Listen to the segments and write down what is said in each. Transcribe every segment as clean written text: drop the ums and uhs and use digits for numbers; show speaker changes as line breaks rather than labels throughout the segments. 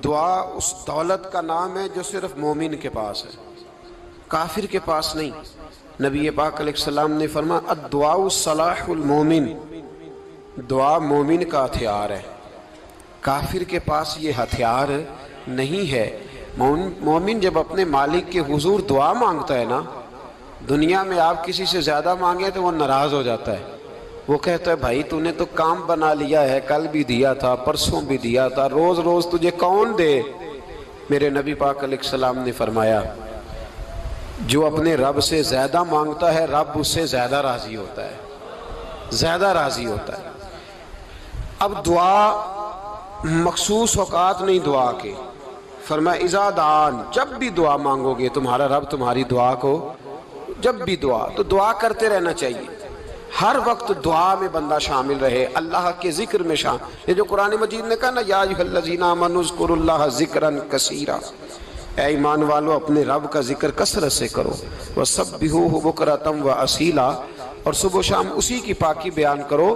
دعا اس دولت کا نام ہے جو صرف مومن کے پاس ہے، کافر کے پاس نہیں۔ نبی پاک علیہ السلام نے فرمایا الدعاء صلاح المومن، دعا مومن کا ہتھیار ہے، کافر کے پاس یہ ہتھیار نہیں ہے۔ مومن جب اپنے مالک کے حضور دعا مانگتا ہے نا، دنیا میں آپ کسی سے زیادہ مانگیں تو وہ ناراض ہو جاتا ہے، وہ کہتا ہے بھائی تو نے تو کام بنا لیا ہے، کل بھی دیا تھا، پرسوں بھی دیا تھا، روز روز تجھے کون دے؟ میرے نبی پاک علیہ السلام نے فرمایا جو اپنے رب سے زیادہ مانگتا ہے رب اس سے زیادہ راضی ہوتا ہے، زیادہ راضی ہوتا ہے۔ اب دعا مخصوص اوقات نہیں دعا کے، فرمایا اذا دعان، جب بھی دعا مانگو گے تمہارا رب تمہاری دعا کو، جب بھی دعا تو دعا کرتے رہنا چاہیے، ہر وقت دعا میں بندہ شامل رہے، اللہ کے ذکر میں شامل۔ یہ جو قرآن مجید نے کہا نا یا ایھا الذین آمنوا اذکروا اللہ ذکرا کثیرا، اے ایمان والو اپنے رب کا ذکر کثرت سے کرو، وسبحوہ بکرۃ واصیلا، اور صبح و شام اسی کی پاکی بیان کرو۔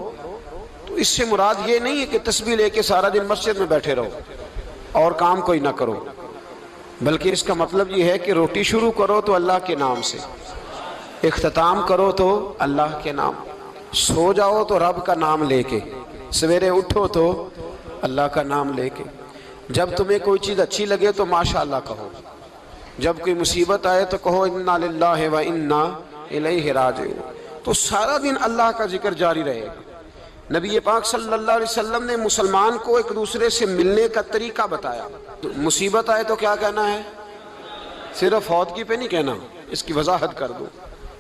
تو اس سے مراد یہ نہیں ہے کہ تسبیح لے کے سارا دن مسجد میں بیٹھے رہو اور کام کوئی نہ کرو، بلکہ اس کا مطلب یہ ہے کہ روٹی شروع کرو تو اللہ کے نام سے، اختتام کرو تو اللہ کے نام، سو جاؤ تو رب کا نام لے کے، سویرے اٹھو تو اللہ کا نام لے کے، جب تمہیں کوئی چیز اچھی لگے تو ماشاءاللہ کہو، جب کوئی مصیبت آئے تو کہو انا للہ و انا الیہ راجعون۔ تو سارا دن اللہ کا ذکر جاری رہے گا۔ نبی پاک صلی اللہ علیہ وسلم نے مسلمان کو ایک دوسرے سے ملنے کا طریقہ بتایا۔ مصیبت آئے تو کیا کہنا ہے؟ صرف فوت پہ نہیں کہنا، اس کی وضاحت کر دو۔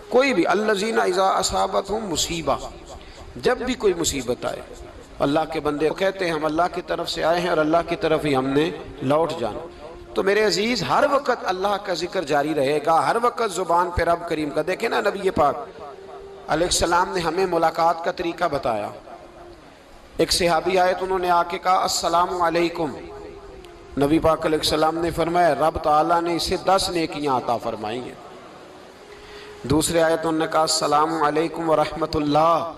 کوئی بھی الذین اذا اصابتہم مصیبہ، جب بھی کوئی مصیبت آئے، اللہ کے بندے کہتے ہیں ہم اللہ کی طرف سے آئے ہیں اور اللہ کی طرف ہی ہم نے لوٹ جانا۔ تو میرے عزیز ہر وقت اللہ کا ذکر جاری رہے گا، ہر وقت زبان پہ رب کریم کا۔ دیکھیں نا نبی پاک علیہ السلام نے ہمیں ملاقات کا طریقہ بتایا۔ ایک صحابی آئے تو انہوں نے آ کے کہا السلام علیکم، نبی پاک علیہ السلام نے فرمایا رب تعالیٰ نے اسے 10 نیکیاں عطا فرمائی ہیں۔ دوسرے آئے تو انہوں نے کہا السلام علیکم ورحمۃ اللہ،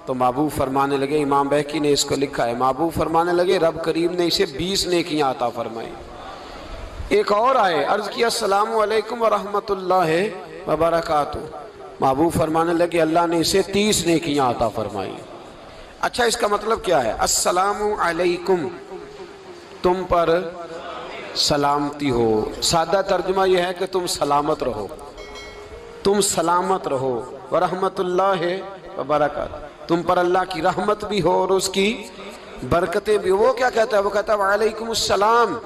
تو محبوب فرمانے لگے، امام بہقی نے اس کو لکھا ہے، محبوب فرمانے لگے رب کریم نے اسے 20 نیکیاں عطا فرمائی۔ ایک اور آئے، عرض کیا السلام علیکم ورحمۃ اللہ وبرکاتہ، محبوب فرمانے لگے اللہ نے اسے 30 نیکیاں عطا فرمائی۔ اچھا اس کا مطلب کیا ہے؟ السلام علیکم، تم پر سلامتی ہو، سادہ ترجمہ یہ ہے کہ تم سلامت رہو، تم سلامت رہو، ورحمۃ اللہ وبرکاتہ، تم پر اللہ کی رحمت بھی ہو اور اس کی برکتیں بھی ہو۔ وہ کیا کہتا ہے؟ وہ کہتا ہے وعلیکم السلام،